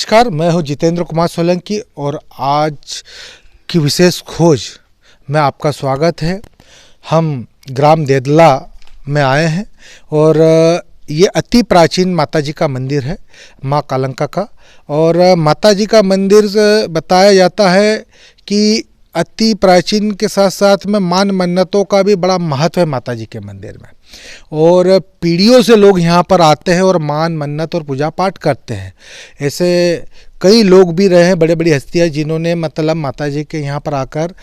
नमस्कार, मैं हूं जितेंद्र कुमार सोलंकी और आज की विशेष खोज में आपका स्वागत है। हम ग्राम देदला में आए हैं और ये अति प्राचीन माताजी का मंदिर है, माँ कालंका का। और माताजी का मंदिर बताया जाता है कि अति प्राचीन के साथ साथ में मान मन्नतों का भी बड़ा महत्व है माताजी के मंदिर में। और पीढ़ियों से लोग यहाँ पर आते हैं और मान मन्नत और पूजा पाठ करते हैं। ऐसे कई लोग भी रहे हैं, बड़े बड़ी हस्तियाँ, जिन्होंने मतलब माताजी के यहाँ पर आकर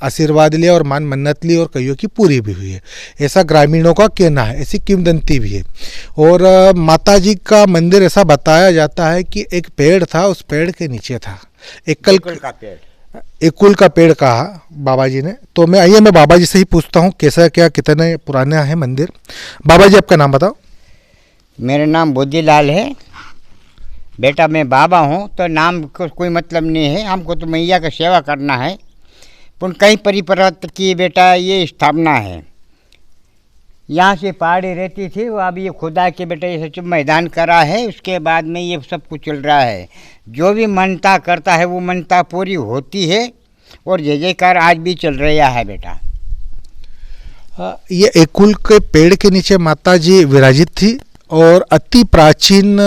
आशीर्वाद लिया और मान मन्नत ली और कईयों की पूरी भी हुई है, ऐसा ग्रामीणों का कहना है, ऐसी किंवदंती भी है। और माताजी का मंदिर ऐसा बताया जाता है कि एक पेड़ था, उस पेड़ के नीचे था एकुल का पेड़ कहा बाबा जी ने। तो मैं बाबा जी से ही पूछता हूँ कैसा क्या कितने पुराना है मंदिर। बाबा जी आपका नाम बताओ। मेरा नाम बुद्धिलाल है बेटा, मैं बाबा हूँ तो नाम को कोई मतलब नहीं है, हमको तो मैया का सेवा करना है। पुन कई परिपर्वत की बेटा ये स्थापना है। यहाँ से पहाड़ी रहती थी, वो अब ये खुदा के बेटा ये सब मैदान करा है, उसके बाद में ये सब कुछ चल रहा है। जो भी मनता करता है वो मनता पूरी होती है और जय जयकार आज भी चल रहा है बेटा। ये एकुल के पेड़ के नीचे माताजी विराजित थी और अति प्राचीन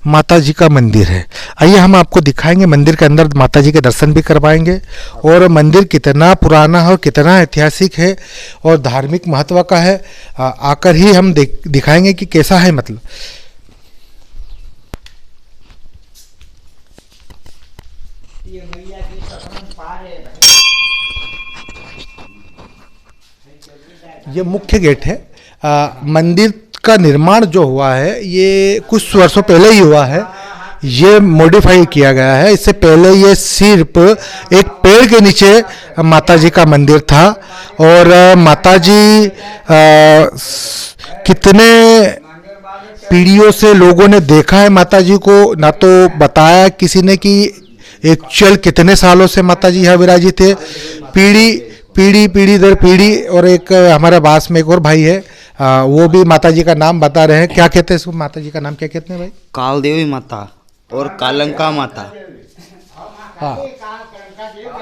माताजी का मंदिर है। आइए हम आपको दिखाएंगे, मंदिर के अंदर माताजी के दर्शन भी करवाएंगे और मंदिर कितना पुराना है और कितना ऐतिहासिक है और धार्मिक महत्व का है, आकर ही हम दिखाएंगे कि कैसा है। मतलब ये मुख्य गेट है। मंदिर का निर्माण जो हुआ है ये कुछ वर्षों पहले ही हुआ है, ये मॉडिफाई किया गया है। इससे पहले ये सिर्फ एक पेड़ के नीचे माताजी का मंदिर था। और माताजी कितने पीढ़ियों से लोगों ने देखा है माताजी को, ना तो बताया किसी ने कि एक्चुअल कितने सालों से माताजी यहाँ विराजित है, पीढ़ी दर पीढ़ी। और एक हमारे पास में एक और भाई है, वो भी माताजी का नाम बता रहे हैं। क्या कहते हैं इसको, माताजी का नाम क्या कहते हैं भाई? काल देवी माता और कालंका माता। हाँ,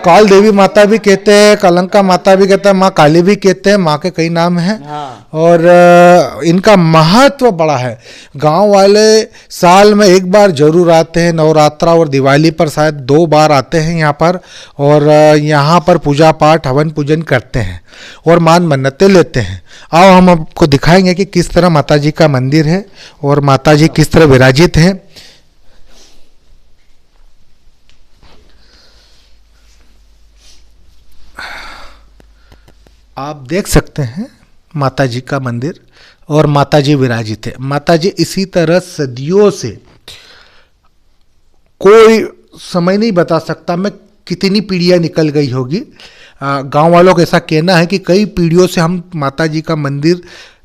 काल देवी माता भी कहते हैं, कालंका माता भी कहते हैं, माँ काली भी कहते हैं, माँ के कई नाम हैं। हाँ। और इनका महत्व बड़ा है। गांव वाले साल में एक बार जरूर आते हैं, नवरात्रा और दिवाली पर शायद 2 बार आते हैं यहाँ पर। और यहाँ पर पूजा पाठ हवन पूजन करते हैं और मान मन्नतें लेते हैं। आओ हम आपको दिखाएंगे कि किस तरह माताजी का मंदिर है और माताजी किस तरह विराजित हैं। आप देख सकते हैं माताजी का मंदिर और माताजी विराजित है। माताजी इसी तरह सदियों से, कोई समय नहीं बता सकता मैं कितनी पीढ़ियां निकल गई होगी। गांव वालों का ऐसा कहना है कि कई पीढ़ियों से हम माताजी का मंदिर,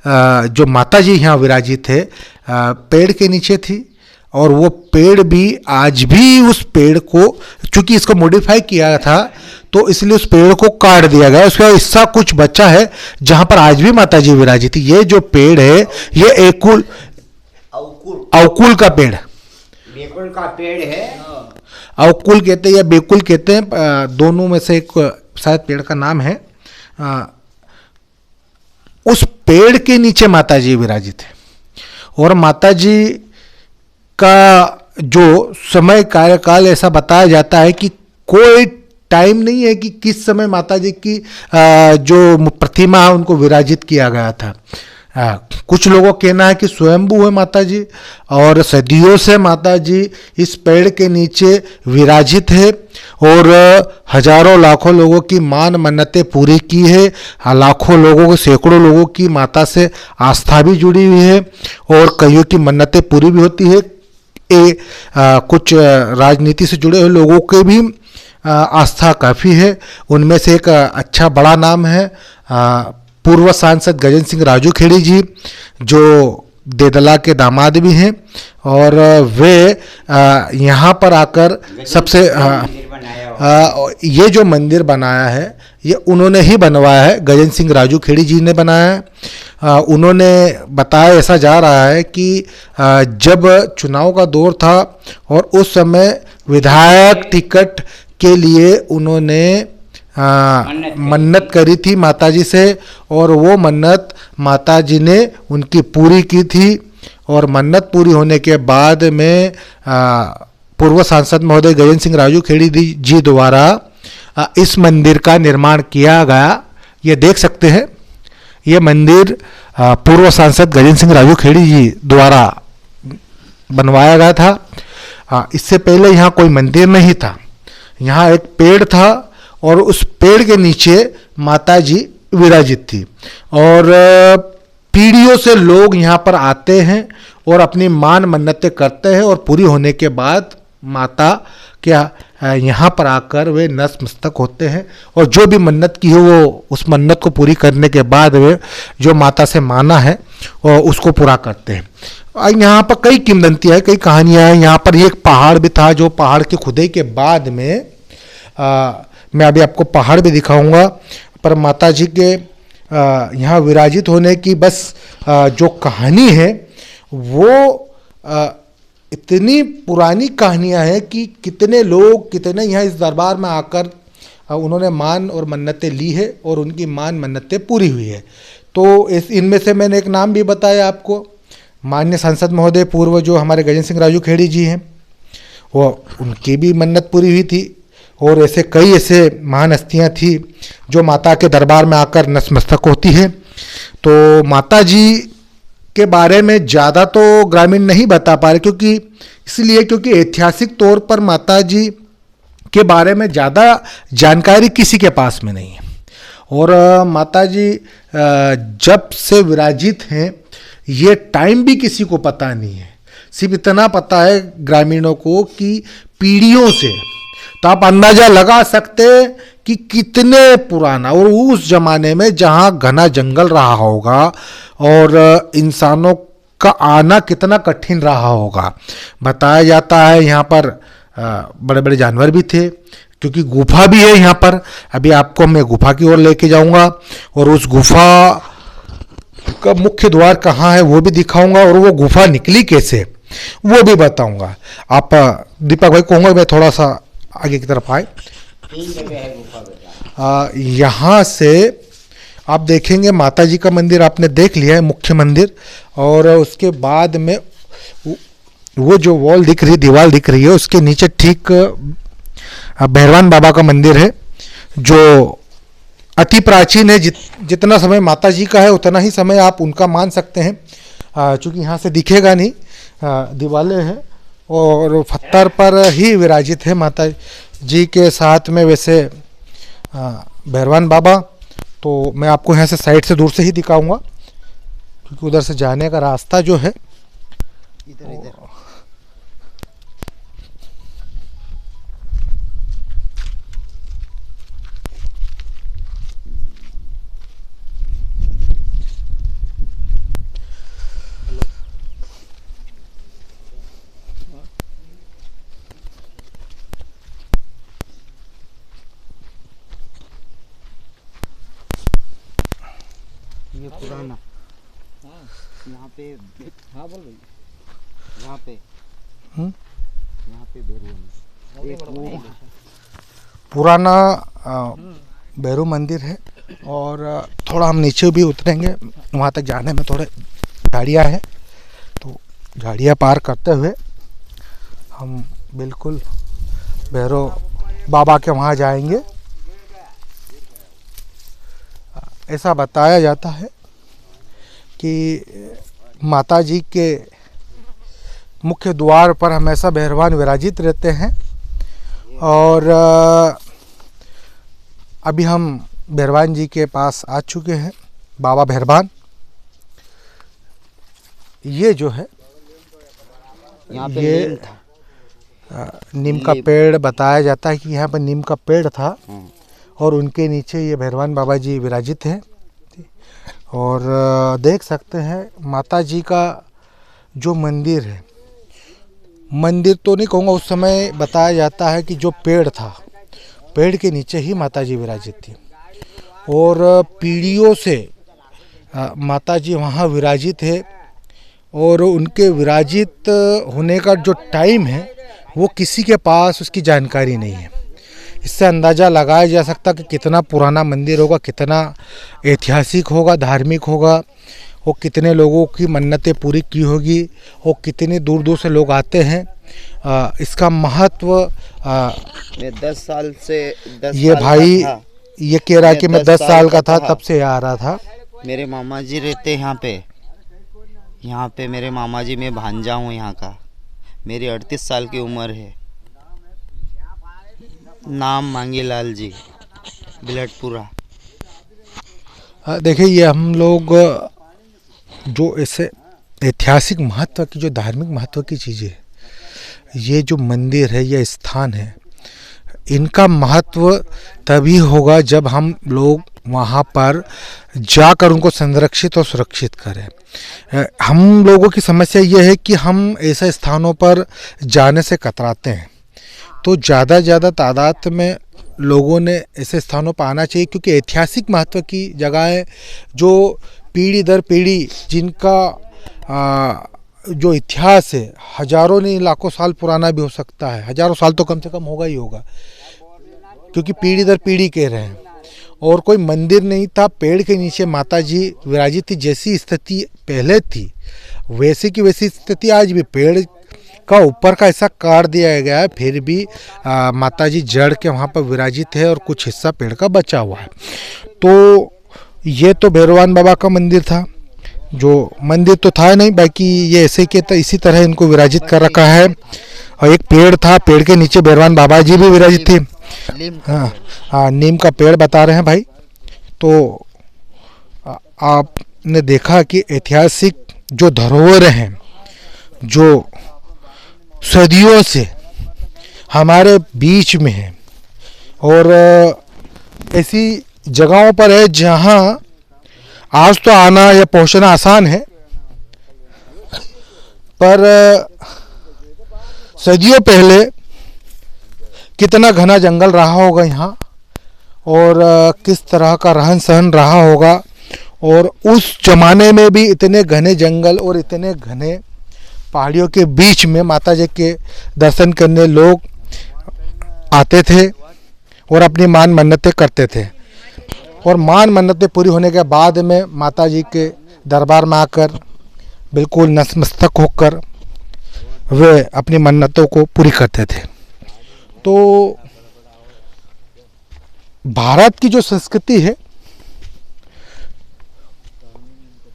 जो माताजी यहाँ विराजित है, पेड़ के नीचे थी। और वो पेड़ भी आज भी, उस पेड़ को चूंकि इसको मॉडिफाई किया था तो इसलिए उस पेड़ को काट दिया गया, उसका हिस्सा कुछ बचा है जहां पर आज भी माताजी विराजित थी। ये जो पेड़ है ये अवकुल का पेड़, बेकुल का पेड़ है। अवकुल कहते हैं या बेकुल कहते हैं, दोनों में से एक शायद पेड़ का नाम है। उस पेड़ के नीचे माताजी विराजित है। और माताजी का जो समय कार्यकाल ऐसा बताया जाता है कि कोई टाइम नहीं है कि किस समय माताजी की जो प्रतिमा है उनको विराजित किया गया था। कुछ लोगों का कहना है कि स्वयंभू है माताजी और सदियों से माताजी इस पेड़ के नीचे विराजित है और हजारों लाखों लोगों की मान मन्नतें पूरी की है। लाखों लोगों, सैकड़ों लोगों की माता से आस्था भी जुड़ी हुई है और कईयों की मन्नतें पूरी भी होती है। कुछ राजनीति से जुड़े हुए लोगों के भी आस्था काफ़ी है। उनमें से एक अच्छा बड़ा नाम है पूर्व सांसद गजन सिंह राजू खेड़ी जी, जो देदला के दामाद भी हैं। और वे यहाँ पर आकर सबसे ये जो मंदिर बनाया है ये उन्होंने ही बनवाया है, गजेंद्र सिंह राजू खेड़ी जी ने बनाया है। उन्होंने बताया, ऐसा जा रहा है कि जब चुनाव का दौर था और उस समय विधायक टिकट के लिए उन्होंने मन्नत करी थी माताजी से, और वो मन्नत माताजी ने उनकी पूरी की थी। और मन्नत पूरी होने के बाद में पूर्व सांसद महोदय गजेंद्र सिंह राजू खेड़ी जी द्वारा इस मंदिर का निर्माण किया गया। ये देख सकते हैं, ये मंदिर पूर्व सांसद गजेंद्र सिंह राजू खेड़ी जी द्वारा बनवाया गया था। इससे पहले यहाँ कोई मंदिर नहीं था, यहाँ एक पेड़ था और उस पेड़ के नीचे माता जी विराजित थी। और पीढ़ियों से लोग यहाँ पर आते हैं और अपनी मान मन्नतें करते हैं, और पूरी होने के बाद माता क्या यहाँ पर आकर वे नतमस्तक होते हैं, और जो भी मन्नत की है वो उस मन्नत को पूरी करने के बाद वे जो माता से माना है और उसको पूरा करते हैं। यहाँ पर कई किंवदंतियाँ हैं, कई कहानियाँ हैं। यहाँ पर एक पहाड़ भी था, जो पहाड़ की खुदाई के बाद में मैं अभी आपको पहाड़ भी दिखाऊंगा, पर माता जी के यहाँ विराजित होने की बस जो कहानी है वो इतनी पुरानी कहानियाँ हैं कि कितने लोग, कितने यहाँ इस दरबार में आकर उन्होंने मान और मन्नतें ली है और उनकी मान मन्नतें पूरी हुई है। तो इनमें से मैंने एक नाम भी बताया आपको, माननीय सांसद महोदय पूर्व जो हमारे गजेंद्र सिंह राजू खेड़ी जी हैं, वो उनकी भी मन्नत पूरी हुई थी। और ऐसे कई ऐसे महान हस्तियाँ थी जो माता के दरबार में आकर नतमस्तक होती है। तो माता जी के बारे में ज़्यादा तो ग्रामीण नहीं बता पा रहे, क्योंकि ऐतिहासिक तौर पर माता जी के बारे में ज़्यादा जानकारी किसी के पास में नहीं है। और माता जी जब से विराजित हैं ये टाइम भी किसी को पता नहीं है। सिर्फ इतना पता है ग्रामीणों को कि पीढ़ियों से, तो आप अंदाजा लगा सकते कि कितने पुराना, और उस जमाने में जहाँ घना जंगल रहा होगा और इंसानों का आना कितना कठिन रहा होगा। बताया जाता है यहाँ पर बड़े बड़े जानवर भी थे, क्योंकि गुफा भी है यहाँ पर। अभी आपको मैं गुफा की ओर लेके जाऊँगा और उस गुफा का मुख्य द्वार कहाँ है वो भी दिखाऊंगा, और वो गुफा निकली कैसे वो भी बताऊंगा। आप दीपक भाई कहूँगा मैं थोड़ा सा आगे की तरफ आए। यहाँ से आप देखेंगे माता जी का मंदिर आपने देख लिया है, मुख्य मंदिर, और उसके बाद में वो जो वॉल दिख रही है, दीवार दिख रही है, उसके नीचे ठीक भैरवान बाबा का मंदिर है जो अति प्राचीन है। जितना समय माता जी का है उतना ही समय आप उनका मान सकते हैं, चूँकि यहाँ से दिखेगा नहीं, दीवारें हैं और पत्थर पर ही विराजित है माता जी के साथ में वैसे भैरवान बाबा। तो मैं आपको यहाँ से साइड से दूर से ही दिखाऊंगा, क्योंकि उधर से जाने का रास्ता जो है इधर ये पुराना यहाँ पे, हाँ बोल भाई, यहाँ पे भैरव पुराना भैरव मंदिर है। और थोड़ा हम नीचे भी उतरेंगे, वहाँ तक जाने में थोड़े गाड़ियाँ हैं, तो गाड़ियाँ पार करते हुए हम बिल्कुल भैरव बाबा के वहाँ जाएंगे। ऐसा बताया जाता है कि माता जी के मुख्य द्वार पर हमेशा भैरवान विराजित रहते हैं। और अभी हम भैरवान जी के पास आ चुके हैं, बाबा भैरवान। ये जो है यहाँ पे ये नीम का पेड़ बताया जाता है कि यहाँ पर नीम का पेड़ था और उनके नीचे ये भैरवान बाबा जी विराजित हैं। और देख सकते हैं माता जी का जो मंदिर है, मंदिर तो नहीं कहूँगा, उस समय बताया जाता है कि जो पेड़ था पेड़ के नीचे ही माता जी विराजित थी और पीढ़ियों से माता जी वहाँ विराजित है और उनके विराजित होने का जो टाइम है वो किसी के पास उसकी जानकारी नहीं है। इससे अंदाज़ा लगाया जा सकता कि कितना पुराना मंदिर होगा, कितना ऐतिहासिक होगा, धार्मिक होगा, वो कितने लोगों की मन्नतें पूरी की होगी, वो कितने दूर दूर से लोग आते हैं। इसका महत्व मैं 10 साल से 10 ये साल भाई का था। ये कह रहा है कि मैं 10 साल का था था। तब से आ रहा था। मेरे मामा जी रहते यहाँ पे मेरे मामा जी, मैं भांजा हूँ यहाँ का। मेरी 38 साल की उम्र है। नाम मांगी लाल जी, बिलटपुरा। देखिए ये हम लोग जो ऐसे ऐतिहासिक महत्व की, जो धार्मिक महत्व की चीज़ें, ये जो मंदिर है, ये स्थान है, इनका महत्व तभी होगा जब हम लोग वहाँ पर जाकर उनको संरक्षित और सुरक्षित करें। हम लोगों की समस्या ये है कि हम ऐसे स्थानों पर जाने से कतराते हैं। तो ज़्यादा तादाद में लोगों ने ऐसे स्थानों पर आना चाहिए, क्योंकि ऐतिहासिक महत्व की जगहें जो पीढ़ी दर पीढ़ी जिनका जो इतिहास है हजारों नहीं लाखों साल पुराना भी हो सकता है, हजारों साल तो कम से कम होगा ही होगा, क्योंकि पीढ़ी दर पीढ़ी कह रहे हैं। और कोई मंदिर नहीं था, पेड़ के नीचे माता जी विराजित थी। जैसी स्थिति पहले थी वैसी की वैसी स्थिति आज भी, पेड़ का ऊपर का ऐसा काट दिया गया है, फिर भी माता जी जड़ के वहाँ पर विराजित है और कुछ हिस्सा पेड़ का बचा हुआ है। तो ये तो भैरवान बाबा का मंदिर था, जो मंदिर तो था नहीं, बाकी ये ऐसे के इसी तरह इनको विराजित कर रखा है। और एक पेड़ था, पेड़ के नीचे भैरवान बाबा जी भी विराजित थे। हाँ, नीम का पेड़ बता रहे हैं भाई। तो आपने देखा कि ऐतिहासिक जो धरोहर हैं, जो सदियों से हमारे बीच में है और ऐसी जगहों पर है जहाँ आज तो आना या पहुंचना आसान है, पर सदियों पहले कितना घना जंगल रहा होगा यहाँ और किस तरह का रहन सहन रहा होगा। और उस जमाने में भी इतने घने जंगल और इतने घने पहाड़ियों के बीच में माता जी के दर्शन करने लोग आते थे और अपनी मान मन्नतें करते थे। और मान मन्नतें पूरी होने के बाद में माता जी के दरबार में आकर बिल्कुल नतमस्तक होकर वे अपनी मन्नतों को पूरी करते थे। तो भारत की जो संस्कृति है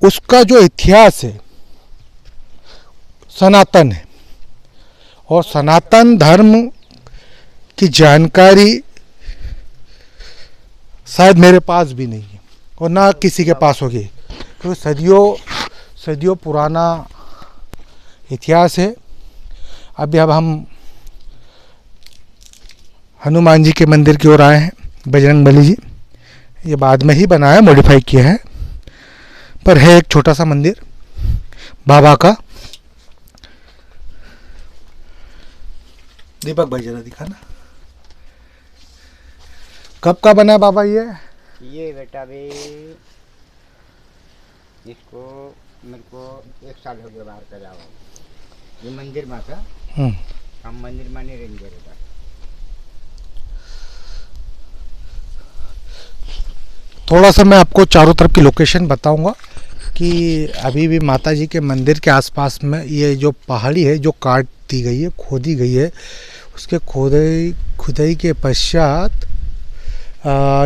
उसका जो इतिहास है सनातन है, और सनातन धर्म की जानकारी शायद मेरे पास भी नहीं है और ना किसी के पास होगी, क्योंकि सदियों पुराना इतिहास है। अभी अब हम हनुमान जी के मंदिर की ओर आए हैं, बजरंगबली जी। ये बाद में ही बनाया, मॉडिफाई किया है, पर है एक छोटा सा मंदिर बाबा का। दीपक भाई जरा दिखाना, कब का बना बाबा ये बेटा भी इसको मेरे को 1 साल हो गया बाहर का जाओ। ये मंदिर में था, हम मंदिर में नहीं रहेंगे बेटा। थोड़ा सा मैं आपको चारों तरफ की लोकेशन बताऊंगा कि अभी भी माता जी के मंदिर के आसपास में ये जो पहाड़ी है जो काट दी गई है, खोदी गई है, उसके खुदाई के पश्चात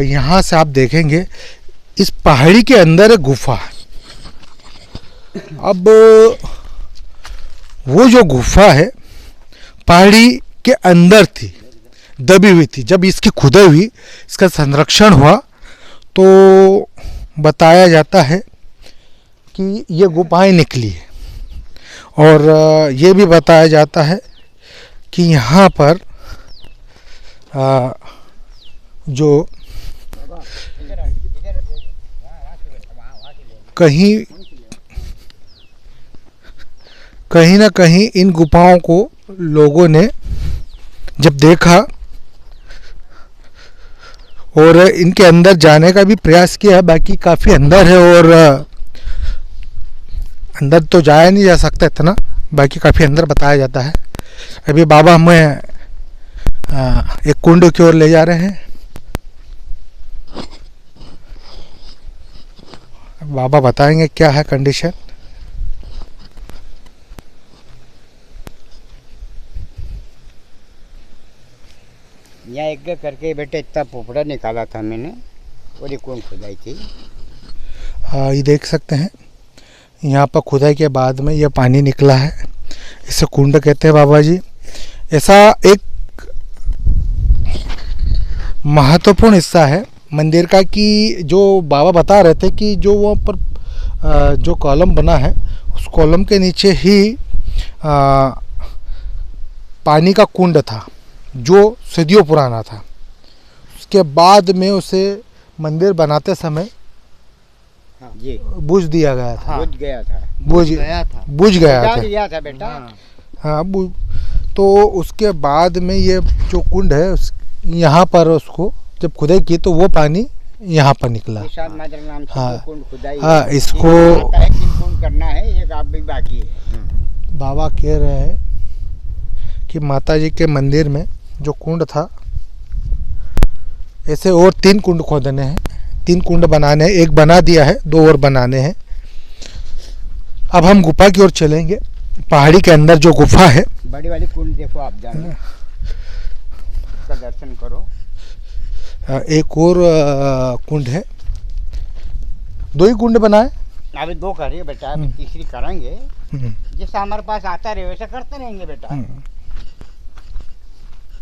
यहाँ से आप देखेंगे इस पहाड़ी के अंदर एक गुफा है। अब वो जो गुफा है पहाड़ी के अंदर थी, दबी हुई थी। जब इसकी खुदाई हुई, इसका संरक्षण हुआ, तो बताया जाता है कि ये गुफाएं निकली है। और ये भी बताया जाता है कि यहाँ पर जो कहीं ना कहीं इन गुफाओं को लोगों ने जब देखा और इनके अंदर जाने का भी प्रयास किया है, बाकी काफ़ी अंदर है और अंदर तो जाया नहीं जा सकता इतना, बाकी काफ़ी अंदर बताया जाता है। अभी बाबा हमें एक कुंड की ओर ले जा रहे हैं। बाबा बताएंगे क्या है कंडीशन। यहाँ एक करके बेटे इतना पोपड़ा निकाला था मैंने, और ये कौन खुदाई थी। ये देख सकते हैं, यहाँ पर खुदाई के बाद में ये पानी निकला है, इसे कुंड कहते हैं बाबा जी। ऐसा एक महत्वपूर्ण हिस्सा है मंदिर का कि जो बाबा बता रहे थे कि जो वहाँ पर जो कॉलम बना है उस कॉलम के नीचे ही पानी का कुंड था जो सदियों पुराना था। उसके बाद में उसे मंदिर बनाते समय हाँ जी, बुझ दिया गया था। बुझ गया था। बुझ गया था। दिया था बेटा। हाँ, तो उसके बाद में ये जो कुंड है यहाँ पर उसको जब खुदाई की तो वो पानी यहाँ पर निकला। निशाद माजरा नाम से हाँ, जो कुंड खुदाई हाँ, है, इसको आता है, 3 कुंड करना है, एक आप भी बाकी है। बाबा कह रहे हैं कि माता जी के मंदिर में जो कुंड था ऐसे और 3 कुंड खोदने हैं, 3 कुंड बनाने हैं। एक बना दिया है, 2 और बनाने हैं। अब हम गुफा की ओर चलेंगे। पहाड़ी के अंदर जो गुफा है, बड़ी वाली कुंड देखो आप, जाने उसका दर्शन करो। एक और कुंड है। 2 ही कुंड बनाए। अभी 2 करिए बेटा, अभी तीसरी करेंगे। जैसा हमारे पास आता रहे वैसा करते रहेंगे बेटा।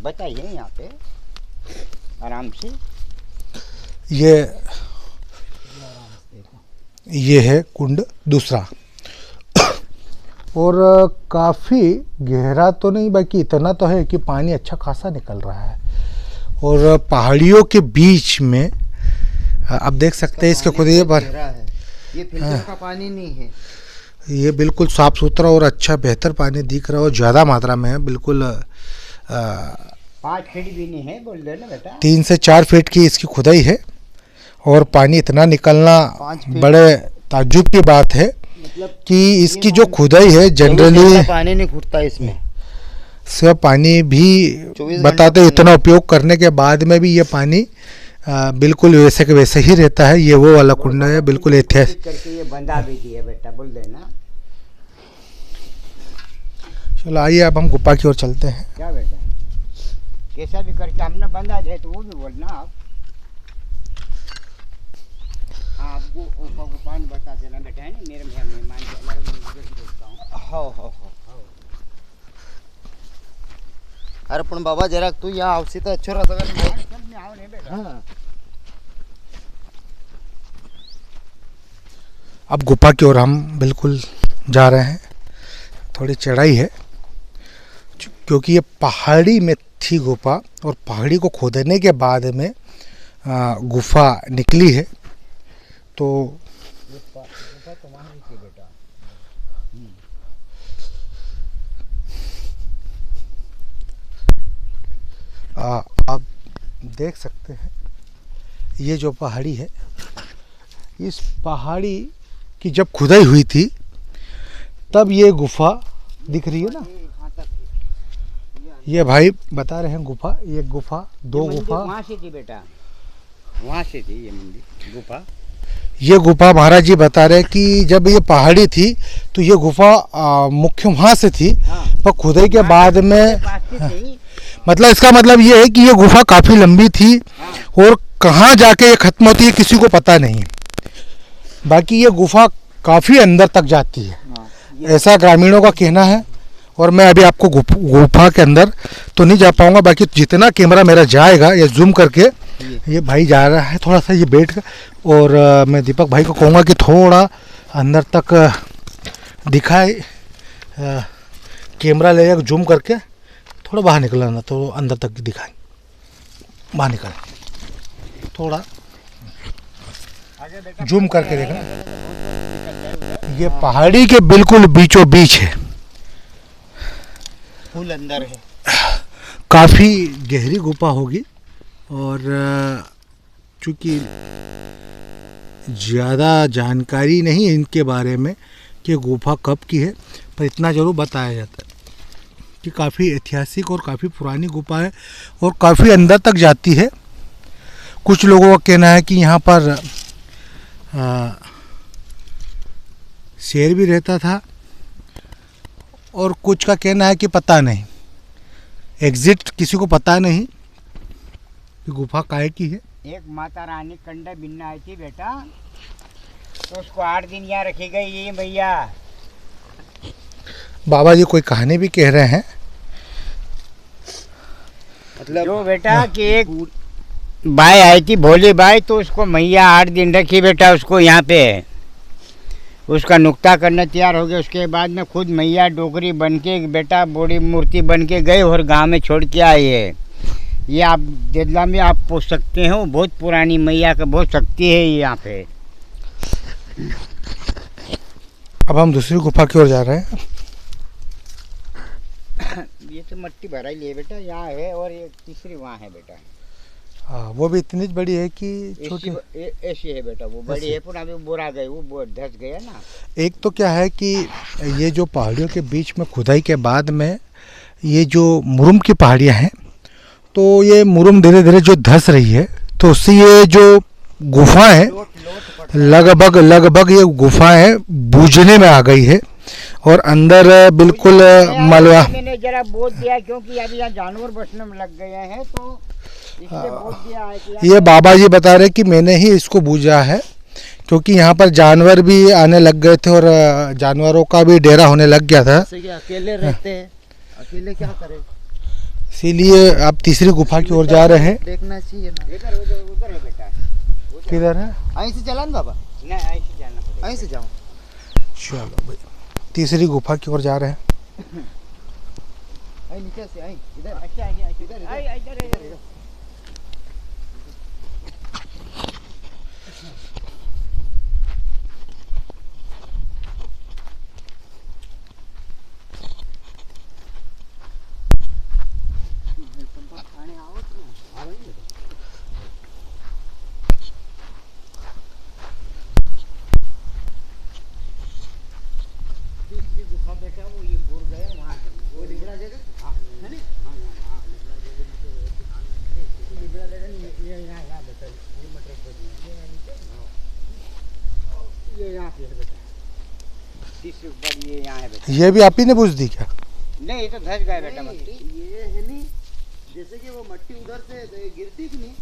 बताइए यहाँ पे आराम से। ये है कुंड दूसरा, और काफ़ी गहरा तो नहीं, बाकी इतना तो है कि पानी अच्छा खासा निकल रहा है। और पहाड़ियों के बीच में आप देख सकते हैं इसके खुद ये फिल्टर का पानी नहीं है, ये बिल्कुल साफ़ सुथरा और अच्छा बेहतर पानी दिख रहा है और ज़्यादा मात्रा में है। बिल्कुल 5 फीट भी नहीं है, बोल दे ना बेटा। 3 से 4 फीट की इसकी खुदाई है और पानी इतना निकलना बड़े ताज्जुब की बात है कि इसकी जो खुदाई है जनरली पानी नहीं फूटता इसमें। से पानी भी बताते इतना उपयोग करने के बाद में भी ये पानी बिल्कुल वैसे के वैसे ही रहता है। ये वो वाला कुंड है, बिल्कुल ऐतिहासिक करके ये बंदा भी दिया बेटा, बोल देना। चलो आइए अब हम गुफा की ओर चलते हैं। क्या बेटा, कैसा भी करके हमने बंदा जाए तो वो भी बोलना आप। हाँ, आपको गुफा बता देना बेटा, है ना, मेरे मेहमान देखता हूँ। हो अरे पण बाबा जरा तू यहाँ आवशी तर अच्छो रहा आओ नहीं बेटा। हाँ। अब गुफा की ओर हम बिल्कुल जा रहे हैं। थोड़ी चढ़ाई है क्योंकि ये पहाड़ी में थी गुफा, और पहाड़ी को खोदने के बाद में गुफा निकली है। तो आप देख सकते हैं ये जो पहाड़ी है, इस पहाड़ी की जब खुदाई हुई थी तब ये गुफा दिख रही है ना। ये भाई बता रहे हैं गुफा, ये गुफा 2 गुफा वहाँ से थी बेटा, वहाँ से थी ये मंदिर गुफा। ये गुफा महाराज जी बता रहे हैं कि जब ये पहाड़ी थी तो ये गुफा मुख्य वहाँ से थी। हाँ। पर खुदाई के बाद में थी। मतलब इसका मतलब ये है कि ये गुफा काफ़ी लंबी थी। हाँ। और कहाँ जाके ये ख़त्म होती है किसी को पता नहीं। बाकी ये गुफा काफ़ी अंदर तक जाती है, ऐसा ग्रामीणों का कहना है। और मैं अभी आपको गुफा के अंदर तो नहीं जा पाऊंगा, बाकी जितना कैमरा मेरा जाएगा ये जूम करके, ये भाई जा रहा है थोड़ा सा ये बैठ कर, और मैं दीपक भाई को कहूँगा कि थोड़ा अंदर तक दिखाए, कैमरा ले जूम करके थोड़ा बाहर निकला ना, तो अंदर तक दिखाए, बाहर निकल थोड़ा जूम करके देखना। ये पहाड़ी के बिल्कुल बीचों बीच है, फुल अंदर है। काफ़ी गहरी गुफा होगी और चूँकि ज़्यादा जानकारी नहीं है इनके बारे में कि गुफा कब की है, पर इतना ज़रूर बताया जाता है कि काफ़ी ऐतिहासिक और काफ़ी पुरानी गुफा है और काफ़ी अंदर तक जाती है। कुछ लोगों का कहना है कि यहाँ पर शेर भी रहता था और कुछ का कहना है कि पता नहीं, एग्जिट किसी को पता नहीं कि गुफा काहे की है। एक माता रानी कंडा बिन्ना आई थी बेटा, तो उसको 8 दिन यहाँ रखी गई ये भैया। बाबा जी कोई कहानी भी कह रहे हैं, मतलब जो बेटा कि एक बाई आई थी भोली बाई, तो उसको मैया 8 दिन रखी बेटा उसको यहाँ पे। उसका नुक्ता करना तैयार हो गया, उसके बाद में खुद मैया डोकरी बन के बेटा बड़ी मूर्ति बन के गए और गांव में छोड़ के आए है। ये आप देदला में आप पूछ सकते हो, बहुत पुरानी मैया का बहुत शक्ति है ये यहाँ पे। अब हम दूसरी गुफा की ओर जा रहे हैं। ये तो मट्टी भरा ही है बेटा, यहाँ है और ये तीसरी वहाँ है बेटा। हाँ, वो भी इतनी बड़ी है कि छोटी ऐसी है बेटा, वो बड़ी है पर अभी बोरा गई, वो धस गया ना। एक तो क्या है कि ये जो पहाड़ियों के बीच में खुदाई के बाद में ये जो मुरुम की पहाड़ियाँ हैं, तो ये मुरुम धीरे धीरे जो धस रही है, तो उससे ये जो गुफा है लगभग ये गुफाएं बूझने में आ गई है और अंदर बिल्कुल मलबा। मैंने जरा बोल दिया क्योंकि अभी यहाँ जानवर बसने में लग गए हैं, तो इसलिए बोल दिया है कि ये बाबा जी बता रहे कि मैंने ही इसको बूझा है, क्योंकि यहाँ पर जानवर भी आने लग गए थे और जानवरों का भी डेरा होने लग गया था। अकेले रहते हैं, अकेले क्या करें, इसीलिए आप तीसरी गुफा की ओर जा रहे हैं। देखना चाहिए ना। उधर है बेटा, किधर है? यहीं से चला ना बाबा, नहीं ऐसे जाना पड़ेगा। यहीं से जाओ। चलो भाई, तीसरी गुफा की ओर जा रहे हैं। नीचे से आई इधर, अच्छा इधर ये भी आप ही ने बूझ दी क्या? नहीं, ये तो धस गया बेटा मट्टी। ये है नहीं, जैसे कि वो मट्टी उधर से गिरती कि नहीं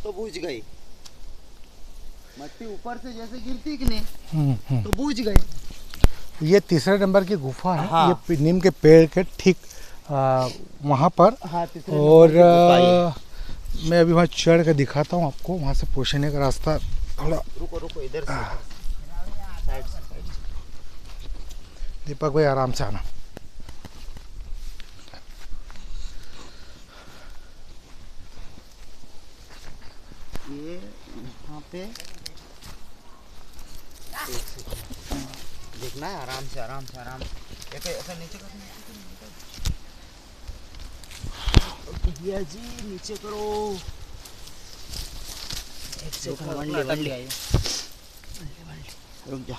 तो बूझ गई, मट्टी ऊपर से जैसे गिरती कि नहीं तो बूझ गई। ये तीसरे नंबर की गुफा है। हाँ। ये नीम के पेड़ के ठीक वहाँ पर। हाँ, और मैं अभी वहाँ चढ़ कर दिखाता हूँ आपको, वहाँ से पहुँचने का रास्ता थोड़ा। रुको इधर से साइड से। दीपक भाई आराम से आना। ये यहाँ पे देखना है, आराम से ऐसा नीचे करो, भैया जी नीचे करो। एक सेकंड, रुक जा।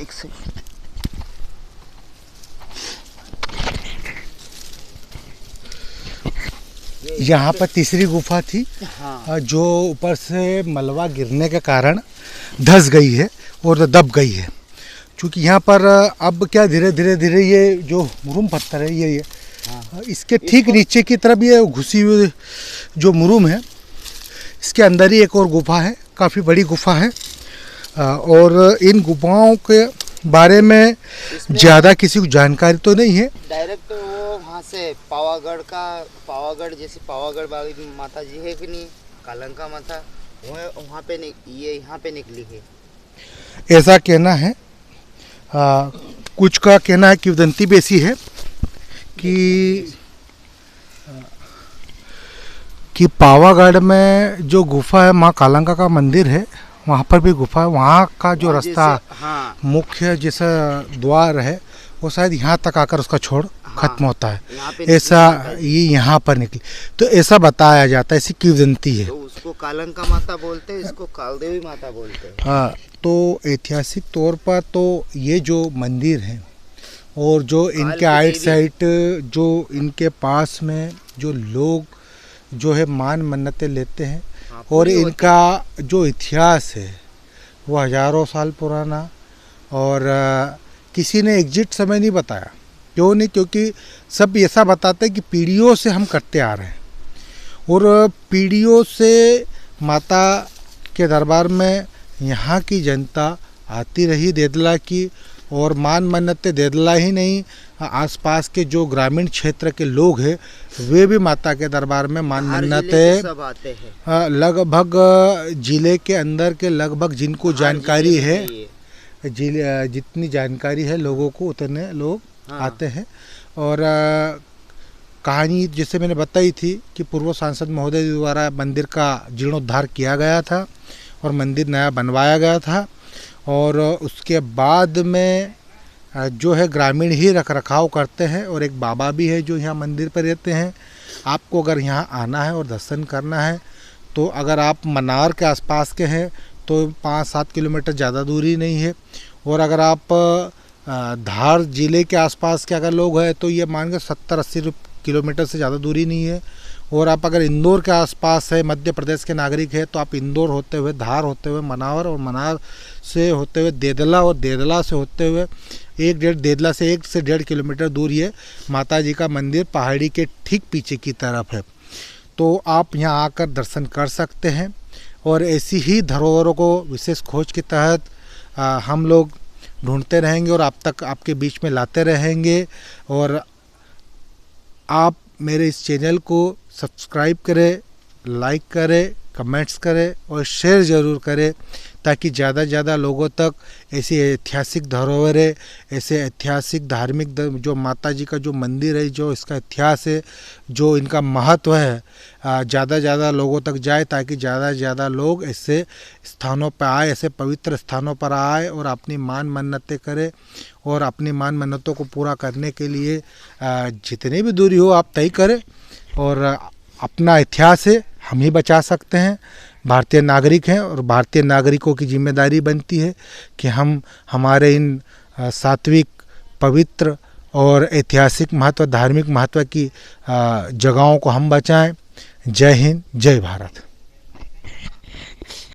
एक सेकंड। यहाँ पर तीसरी गुफा थी। हाँ। जो ऊपर से मलबा गिरने के कारण धस गई है और दब गई है। क्योंकि यहाँ पर अब क्या धीरे धीरे ये जो मुरुम पत्थर है ये हाँ। इसके ठीक नीचे की तरफ ये घुसी हुई जो मुरुम है, इसके अंदर ही एक और गुफा है, काफ़ी बड़ी गुफा है। और इन गुफाओं के बारे में ज़्यादा किसी को जानकारी तो नहीं है। डायरेक्ट तो वो वहाँ से पावागढ़ जैसे पावागढ़ बागी माता जी है कि नहीं, कालंका माता, वहाँ पे ये यहाँ पे निकली है, ऐसा कहना है। कुछ का कहना है कि किंवदंती भी ऐसी है कि पावागढ़ में जो गुफा है, माँ कालंका का मंदिर है, वहाँ पर भी गुफा है। वहाँ का जो रास्ता हाँ। मुख्य जैसा द्वार है वो शायद यहाँ तक आकर उसका छोड़ खत्म होता यहाँ पे है, ऐसा ये यहाँ पर निकली, तो ऐसा बताया जाता है, ऐसी किंवदंती है। तो उसको कालंका माता बोलते हैं, इसको कालदेवी माता बोलते हैं। हाँ, तो ऐतिहासिक तौर पर तो ये जो मंदिर है और जो इनके आइट साइड जो इनके पास में जो लोग जो है मान मन्नतें लेते हैं, हाँ, और पूरी होती इनका जो इतिहास है वो हज़ारों साल पुराना, और किसी ने एग्जैक्ट समय नहीं बताया। क्यों नहीं? क्योंकि सब ऐसा बताते हैं कि पीढ़ियों से हम करते आ रहे हैं, और पीढ़ियों से माता के दरबार में यहाँ की जनता आती रही देदला की, और मान मन्नतें देदला ही नहीं, आसपास के जो ग्रामीण क्षेत्र के लोग हैं वे भी माता के दरबार में मान हर जिले के मन्नतें सब आते हैं। लगभग जिले के अंदर के लगभग जिनको हर जानकारी जिले में है, चाहिए। जिले जितनी जानकारी है लोगों को उतने लोग हाँ। आते हैं। और कहानी जैसे मैंने बताई थी कि पूर्व सांसद महोदय द्वारा मंदिर का जीर्णोद्धार किया गया था और मंदिर नया बनवाया गया था, और उसके बाद में जो है ग्रामीण ही रख रखाव करते हैं, और एक बाबा भी है जो यहाँ मंदिर पर रहते हैं। आपको अगर यहाँ आना है और दर्शन करना है तो अगर आप मनार के आसपास के हैं तो 5-7 किलोमीटर ज़्यादा दूरी नहीं है, और अगर आप धार जिले के आसपास के अगर लोग हैं तो ये मान के 70-80 किलोमीटर से ज़्यादा दूरी नहीं है। और आप अगर इंदौर के आसपास है, मध्य प्रदेश के नागरिक है, तो आप इंदौर होते हुए, धार होते हुए मनावर, और मनार से होते हुए देदला, और देदला से होते हुए देदला से 1 से 1.5 किलोमीटर दूर ये माता जी का मंदिर पहाड़ी के ठीक पीछे की तरफ है। तो आप यहाँ आकर दर्शन कर सकते हैं, और ऐसी ही धरोहरों को विशेष खोज के तहत हम लोग ढूंढते रहेंगे और आप तक आपके बीच में लाते रहेंगे। और आप मेरे इस चैनल को सब्सक्राइब करें, लाइक करें, कमेंट्स करें और शेयर ज़रूर करें, ताकि ज़्यादा से ज़्यादा लोगों तक ऐसी ऐतिहासिक धरोहरें, ऐसे ऐतिहासिक धार्मिक जो माता जी का जो मंदिर है, जो इसका इतिहास है, जो इनका महत्व है, ज़्यादा से ज़्यादा लोगों तक जाए, ताकि ज़्यादा से ज़्यादा लोग ऐसे स्थानों पर आए, ऐसे पवित्र स्थानों पर आए और अपनी मान मन्नतें करें, और अपनी मान मन्नतों को पूरा करने के लिए जितनी भी दूरी हो आप तय करें। और अपना इतिहास है, हम ही बचा सकते हैं, भारतीय नागरिक हैं, और भारतीय नागरिकों की जिम्मेदारी बनती है कि हम हमारे इन सात्विक, पवित्र और ऐतिहासिक महत्व, धार्मिक महत्व की जगहों को हम बचाएं। जय हिंद, जय भारत।